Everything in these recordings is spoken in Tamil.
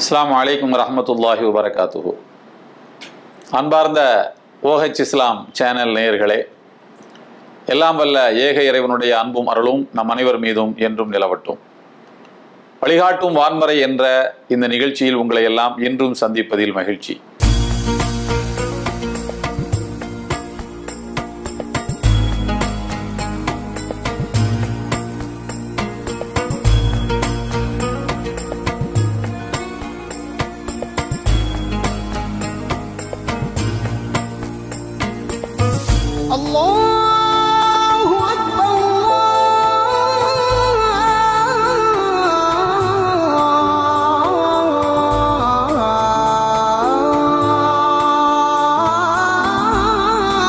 அஸ்ஸலாமு அலைக்கும் வரஹ்மத்துல்லாஹி வபரகாத்துஹு. அன்பார்ந்த OH இஸ்லாம் சேனல் நேயர்களே, எல்லாம் வல்ல ஏக இறைவனுடைய அன்பும் அருளும் நம் அனைவர் மீதும் என்றும் நிலவட்டும். வழிகாட்டும் வான்மறை என்ற இந்த நிகழ்ச்சியில் உங்களை எல்லாம் இன்றும் சந்திப்பதில் மகிழ்ச்சி. அல்லாஹு அக்பர்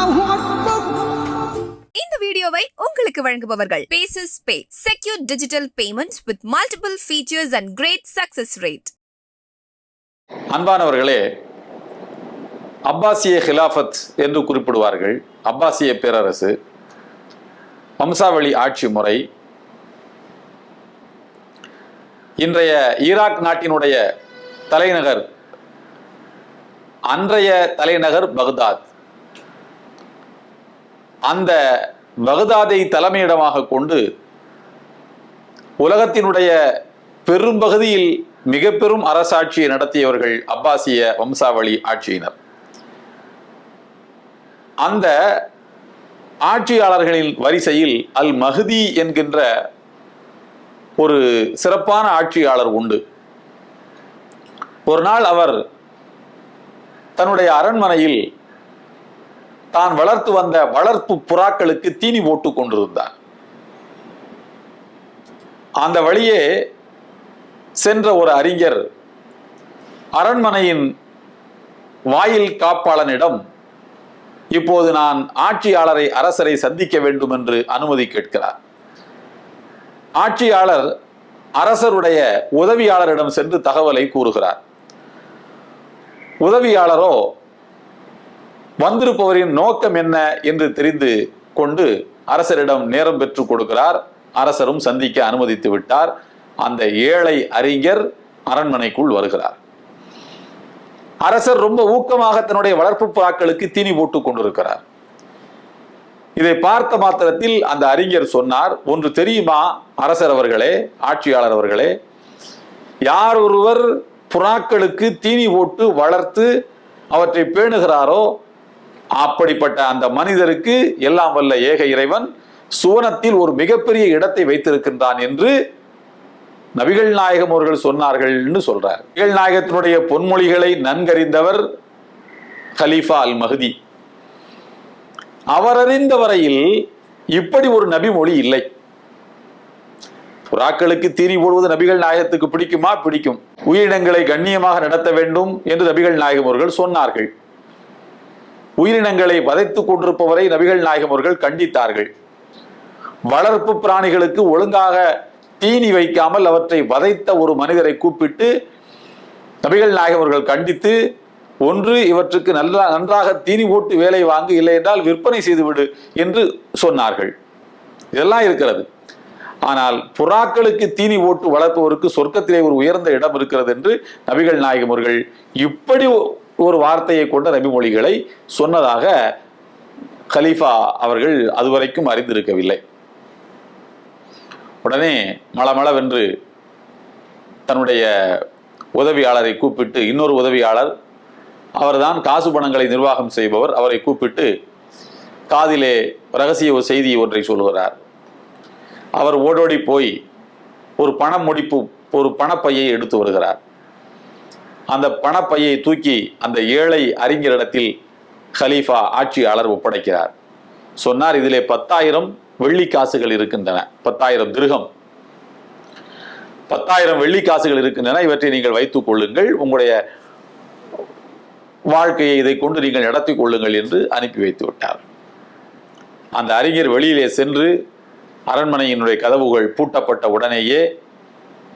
அல்லாஹு அக்பர். இந்த வீடியோவை உங்களுக்கு வழங்குபவர்கள் பேசஸ் pay, secure digital payments with multiple features and great success rate. அன்பானவர்களே, அப்பாசிய ஹிலாஃபத் என்று குறிப்பிடுவார்கள். அப்பாசிய பேரரசு, வம்சாவளி ஆட்சி முறை. இன்றைய ஈராக் நாட்டினுடைய தலைநகர், அன்றைய தலைநகர் பக்தாத். அந்த பக்தாதை தலைமையிடமாக கொண்டு உலகத்தினுடைய பெரும்பகுதியில் மிக பெரும் அரசாட்சியை நடத்தியவர்கள் அப்பாசிய வம்சாவளி ஆட்சியினர். அந்த ஆட்சியாளர்களின் வரிசையில் அல் மஹ்தி என்கின்ற ஒரு சிறப்பான ஆட்சியாளர் உண்டு. ஒரு நாள் அவர் தன்னுடைய அரண்மனையில் தான் வளர்த்து வந்த வளர்ப்பு புறாக்களுக்கு தீனி போட்டுக் கொண்டிருந்தார். அந்த வழியே சென்ற ஒரு அறிஞர் அரண்மனையின் வாயில் காப்பாளனிடம், இப்போது நான் ஆட்சியாளரை, அரசரை சந்திக்க வேண்டும் என்று அனுமதி கேட்கிறார். ஆட்சியாளர் அரசருடைய உதவியாளரிடம் சென்று தகவலை கூறுகிறார். உதவியாளரோ வந்திருப்பவரின் நோக்கம் என்ன என்று தெரிந்து கொண்டு அரசரிடம் நேரம் பெற்றுக் கொடுக்கிறார். அரசரும் சந்திக்க அனுமதித்து விட்டார். அந்த ஏழை அறிஞர் அரண்மனைக்குள் வருகிறார். அரசர் ரொம்ப ஊக்கமாக தன்னுடைய வளர்ப்பு புறாக்களுக்கு தீனி போட்டுக் கொண்டிருக்கிறார். இதை பார்த்த மாத்திரத்தில் அந்த அறிஞர் சொன்னார், ஒன்று தெரியுமா அரசர் அவர்களே, ஆட்சியாளர் அவர்களே, யார் ஒருவர் புறாக்களுக்கு தீனி போட்டு வளர்த்து அவற்றை பேணுகிறாரோ அப்படிப்பட்ட அந்த மனிதருக்கு எல்லாம் வல்ல ஏக இறைவன் சுவனத்தில் ஒரு மிகப்பெரிய இடத்தை வைத்திருக்கின்றான் என்று நபிகள் நாயகம் அவர்கள் சொன்னார்கள் என்று சொல்றார். நபிகள் நாயகத்தினுடைய பொன்மொழிகளை நன்கறிந்தவர் கலீஃபா அல் மஹ்தி. அவர் அறிந்த வரையில் இப்படி ஒரு நபி மொழி இல்லை. புறாக்களுக்கு தீனி போடுவது நபிகள் நாயகத்துக்கு பிடிக்குமா? பிடிக்கும். உயிரினங்களை கண்ணியமாக நடத்த வேண்டும் என்று நபிகள் நாயகம் அவர்கள் சொன்னார்கள். உயிரினங்களை வதைத்துக் கொண்டிருப்பவரை நபிகள் நாயகம் அவர்கள் கண்டித்தார்கள். வளர்ப்பு பிராணிகளுக்கு ஒழுங்காக தீனி வைக்காமல் அவற்றை வதைத்த ஒரு மனிதரை கூப்பிட்டு நபிகள் நாயகம் அவர்கள் கண்டித்து, ஒன்று இவற்றுக்கு நன்றாக தீனி போட்டு வேலை வாங்கு, இல்லை என்றால் விற்பனை செய்துவிடு என்று சொன்னார்கள். இதெல்லாம் இருக்கிறது. ஆனால் புறாக்களுக்கு தீனி போட்டு வளர்ப்பவருக்கு சொர்க்கத்திலே ஒரு உயர்ந்த இடம் இருக்கிறது என்று நபிகள் நாயகம் அவர்கள் இப்படி ஒரு வார்த்தையை கொண்ட நபிமொழிகளை சொன்னதாக கலீஃபா அவர்கள் அதுவரைக்கும் அறிந்திருக்கவில்லை. உடனே மளமளவென்று தன்னுடைய உதவியாளரை கூப்பிட்டு, இன்னொரு உதவியாளர், அவர்தான் காசு பணங்களை நிர்வாகம் செய்பவர், அவரை கூப்பிட்டு காதிலே ரகசிய ஒரு செய்தி ஒன்றை சொல்கிறார். அவர் ஓடோடி போய் ஒரு ஒரு பணப்பையை எடுத்து வருகிறார். அந்த பணப்பையை தூக்கி அந்த ஏழை அறிஞரிடத்தில் கலீஃபா ஆட்சியாளர் ஒப்படைக்கிறார். சொன்னார், இதிலே 10,000 வெள்ளி காசுகள் இருக்கின்றன. 10,000 திர்ஹம், 10,000 வெள்ளி காசுகள் இருக்கின்றன. இவற்றை நீங்கள் வைத்துக் கொள்ளுங்கள், உங்களுடைய வாழ்க்கையை இதை கொண்டு நீங்கள் நடத்திக் கொள்ளுங்கள் என்று அனுப்பி வைத்து விட்டார். அந்த அறிஞர் வெளியிலே சென்று அரண்மனையினுடைய கதவுகள் பூட்டப்பட்ட உடனேயே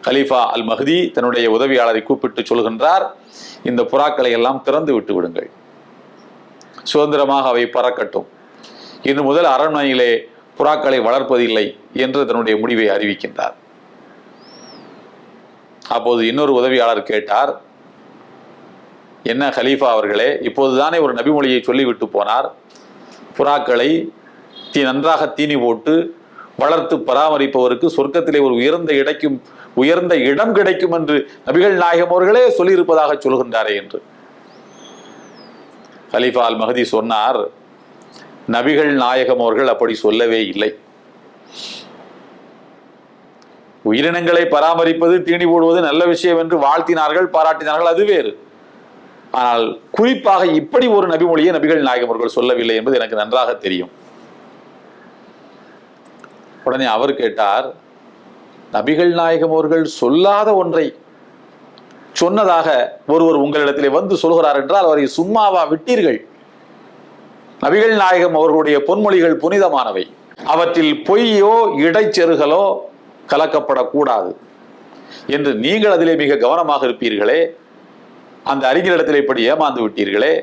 கலீஃபா அல் மஹ்தி தன்னுடைய உதவியாளரை கூப்பிட்டு சொல்கின்றார், இந்த புறாக்களை எல்லாம் திறந்து விட்டு விடுங்கள், சுதந்திரமாக அவை பறக்கட்டும். இன்று முதல் அரண்மனையிலே புறாக்களை வளர்ப்பதில்லை என்று தன்னுடைய முடிவை அறிவிக்கின்றார். அப்போது இன்னொரு உதவியாளர் கேட்டார், என்ன கலீஃபா அவர்களே, இப்போதுதானே ஒரு நபிமொழியை சொல்லிவிட்டு போனார், புறாக்களை நன்றாக தீனி போட்டு வளர்த்து பராமரிப்பவருக்கு சொர்க்கத்திலே ஒரு உயர்ந்த இடம் கிடைக்கும் என்று நபிகள் நாயகம் அவர்களே சொல்லியிருப்பதாக சொல்கின்றாரே என்று. கலீஃபா அல் மஹதி சொன்னார், நபிகள் நாயகம் அவர்கள் அப்படி சொல்லவே இல்லை. உயிரினங்களை பராமரிப்பது, தீனி போடுவது நல்ல விஷயம் என்று வாழ்த்தினார்கள், பாராட்டினார்கள், அது வேறு. ஆனால் குறிப்பாக இப்படி ஒரு நபிமொழியை நபிகள் நாயகம் அவர்கள் சொல்லவில்லை என்பது எனக்கு நன்றாக தெரியும். உடனே அவர் கேட்டார், நபிகள் நாயகம் அவர்கள் சொல்லாத ஒன்றை சொன்னதாக ஒருவர் உங்களிடத்திலே வந்து சொல்கிறார் என்றால் அவரை சும்மாவா விட்டீர்கள்? நபிகள் நாயகம் அவர்களுடைய பொன்மொழிகள் புனிதமானவை. அவற்றில் பொய்யோ இடைச்செருகலோ கலக்கப்படக்கூடாது என்று நீங்கள் அதிலே மிக கவனமாக இருப்பீர்களே, அந்த அறிஞரிடத்தில் இப்படி ஏமாந்து விட்டீர்களே,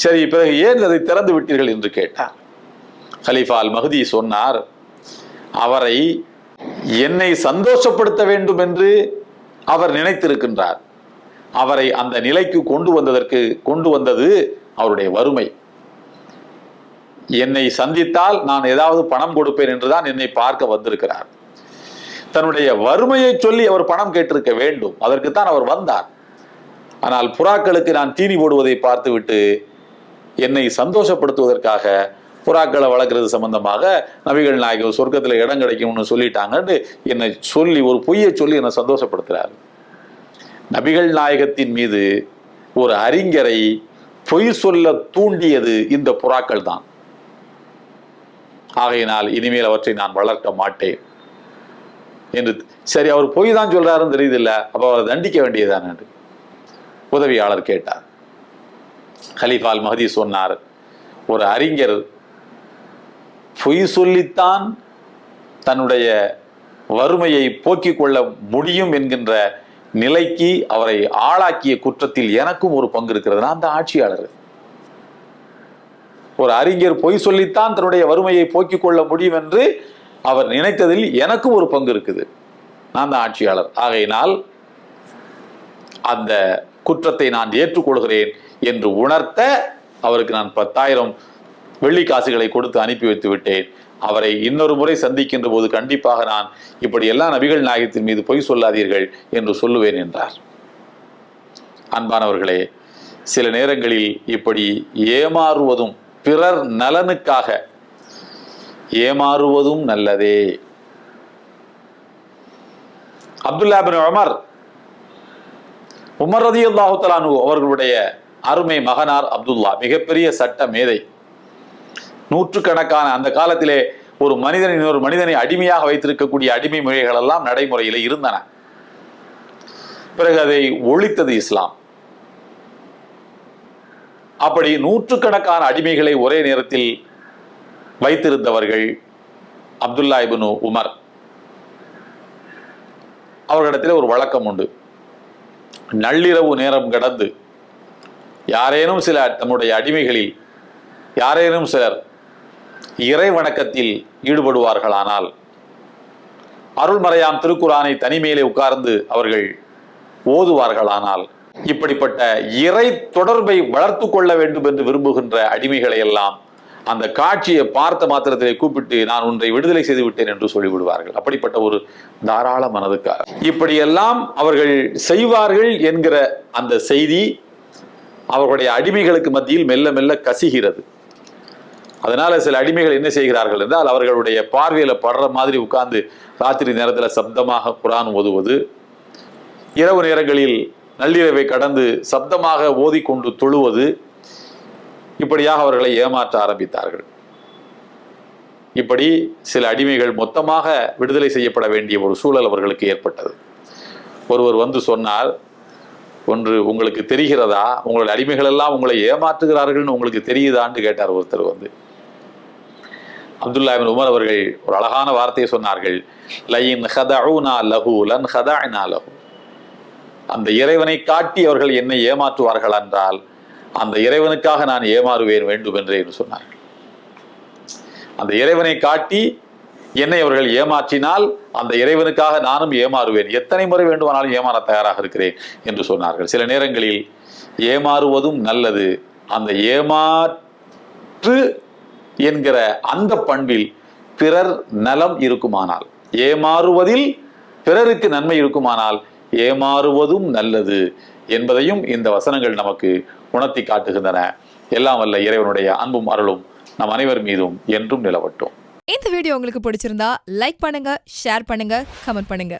சரி பிறகு ஏன் அதை திறந்து விட்டீர்கள் என்று கேட்டார். கலீஃபா அல் மஹதி சொன்னார், அவரை என்னை சந்தோஷப்படுத்த வேண்டும் என்று அவர் நினைத்திருக்கின்றார். அவரை அந்த நிலைக்கு கொண்டு வந்தது அவருடைய வறுமை. என்னை சந்தித்தால் நான் ஏதாவது பணம் கொடுப்பேன் என்றுதான் என்னை பார்க்க வந்திருக்கிறார். தன்னுடைய வறுமையை சொல்லி அவர் பணம் கேட்டிருக்க வேண்டும், அதற்குத்தான் அவர் வந்தார். ஆனால் புறாக்களுக்கு நான் தீனி போடுவதை பார்த்துவிட்டு என்னை சந்தோஷப்படுத்துவதற்காக புறாக்களை வளர்க்கறது சம்பந்தமாக நபிகள் நாயகம் சொர்க்கத்தில் இடம் கிடைக்கும்னு சொல்லிட்டாங்கன்னு என்னை சொல்லி ஒரு பொய்யை சொல்லி என்னை சந்தோஷப்படுத்துறாரு. நபிகள் நாயகத்தின் மீது ஒரு அறிஞரை பொய் சொல்ல தூண்டியது இந்த புறாக்கள் தான். ஆகையினால் இனிமேல் அவற்றை நான் வளர்க்க மாட்டேன் என்று. சரி, அவர் பொய் தான் சொல்றாருன்னு தெரியுது இல்ல, அப்ப அவரை தண்டிக்க வேண்டியதான் என்று உதவியாளர் கேட்டார். கலீஃபா அல் மஹதி சொன்னார், ஒரு அறிஞர் பொய் சொல்லித்தான் தன்னுடைய வறுமையை போக்கிக் கொள்ள முடியும் என்கின்ற நிலைக்கு அவரை ஆளாக்கிய குற்றத்தில் எனக்கும் ஒரு பங்கு இருக்கிறது. நான் தான் ஆட்சியாளர். ஒரு அறிஞர் பொய் சொல்லித்தான் தன்னுடைய வறுமையை போக்கிக் கொள்ள முடியும் என்று அவர் நினைத்ததில் எனக்கும் ஒரு பங்கு இருக்குது. நான் தான் ஆட்சியாளர். ஆகையினால் அந்த குற்றத்தை நான் ஏற்றுக்கொள்கிறேன் என்று உணர்த்த அவருக்கு நான் 10,000 வெள்ளி காசுகளை கொடுத்து அனுப்பி வைத்து விட்டேன். அவரை இன்னொரு முறை சந்திக்கின்ற போது கண்டிப்பாக நான் இப்படி எல்லா நபிகள் நாயகத்தின் மீது பொய் சொல்லாதீர்கள் என்று சொல்லுவேன் என்றார். அன்பானவர்களே, சில நேரங்களில் இப்படி ஏமாறுவதும் பிறர் நலனுக்காக ஏமாறுவதும் நல்லதே. அப்துல்லா பின் உமர் ரலியல்லாஹு தஆலா அன்ஹு அவர்களுடைய அருமை மகனார் அப்துல்லா மிகப்பெரிய சட்ட மேதை. நூற்றுக்கணக்கான அந்த காலத்திலே ஒரு மனிதன் இன்னொரு மனிதனை அடிமையாக வைத்திருக்கக்கூடிய அடிமை முறைகள் எல்லாம் நடைமுறையில் இருந்தன. பிறகு அதை ஒழித்தது இஸ்லாம். அப்படி நூற்றுக்கணக்கான அடிமைகளை ஒரே நேரத்தில் வைத்திருந்தவர்கள் அப்துல்லா இப்னு உமர். அவர்களிடத்தில் ஒரு வழக்கம் உண்டு. நள்ளிரவு நேரம் கடந்து யாரேனும் சிலர் தம்முடைய அடிமைகளில் யாரேனும் சிலர் இறை வணக்கத்தில் ஈடுபடுவார்களானால், அருள்மறையாம் திருக்குரானை தனிமையிலே உட்கார்ந்து அவர்கள் ஓதுவார்களானால், இப்படிப்பட்ட இறை தொடர்பை வளர்த்து கொள்ள வேண்டும் என்று விரும்புகின்ற அடிமைகளை எல்லாம் அந்த காட்சியை பார்த்த மாத்திரத்திலே கூப்பிட்டு நான் ஒன்றை விடுதலை செய்து விட்டேன் என்று சொல்லிவிடுவார்கள். அப்படிப்பட்ட ஒரு தாராள மனதுக்காக இப்படியெல்லாம் அவர்கள் செய்வார்கள் என்கிற அந்த செய்தி அவர்களுடைய அடிமைகளுக்கு மத்தியில் மெல்ல மெல்ல கசிகிறது. அதனால சில அடிமைகள் என்ன செய்கிறார்கள் என்றால், அவர்களுடைய பார்வையில படுற மாதிரி உட்கார்ந்து ராத்திரி நேரத்தில் சப்தமாக குர்ஆன் ஓதுவது, இரவு நேரங்களில் நள்ளிரவை கடந்து சப்தமாக ஓதிக்கொண்டு தொழுவது, இப்படியாக அவர்களை ஏமாற்ற ஆரம்பித்தார்கள். இப்படி சில அடிமைகள் மொத்தமாக விடுதலை செய்யப்பட வேண்டிய ஒரு சூழல் அவர்களுக்கு ஏற்பட்டது. ஒருவர் வந்து சொன்னார், ஒன்று உங்களுக்கு தெரிகிறதா, உங்களுடைய அடிமைகள் எல்லாம் உங்களை ஏமாற்றுகிறார்கள்னு உங்களுக்கு தெரியுதான்னு கேட்டார் ஒருத்தர் வந்து. அப்துல்லா இப்னு உமர் அவர்கள் ஒரு அழகான வார்த்தையை சொன்னார்கள், லைன் ஹதஊனா லஹு லன் ஹதஅனா லஹு. அந்த இறைவனை காட்டி அவர்கள் என்னை ஏமாற்றுவார்கள் என்றால் அந்த இறைவனுக்காக நான் ஏமாறுவேன் வேண்டும் என்று சொன்னார்கள். அந்த இறைவனை காட்டி என்னை அவர்கள் ஏமாற்றினால் அந்த இறைவனுக்காக நானும் ஏமாறுவேன், எத்தனை முறை வேண்டுமானாலும் ஏமாற தயாராக இருக்கிறேன் என்று சொன்னார்கள். சில நேரங்களில் ஏமாறுவதும் நல்லது. அந்த ஏமாற்று என்கிற அந்த பண்பில் பிறர் நலம் இருக்குமானால், ஏமாறுவதில் பிறருக்கு நன்மை இருக்குமானால் ஏமாறுவதும் நல்லது என்பதையும் இந்த வசனங்கள் நமக்கு உணர்த்தி காட்டுகின்றன. எல்லாம் வல்ல இறைவனுடைய அன்பும் அருளும் நம் அனைவர் மீதும் என்றும் நிலவட்டும். இந்த வீடியோ உங்களுக்கு பிடிச்சிருந்தா லைக் பண்ணுங்க, ஷேர் பண்ணுங்க, கமெண்ட் பண்ணுங்க.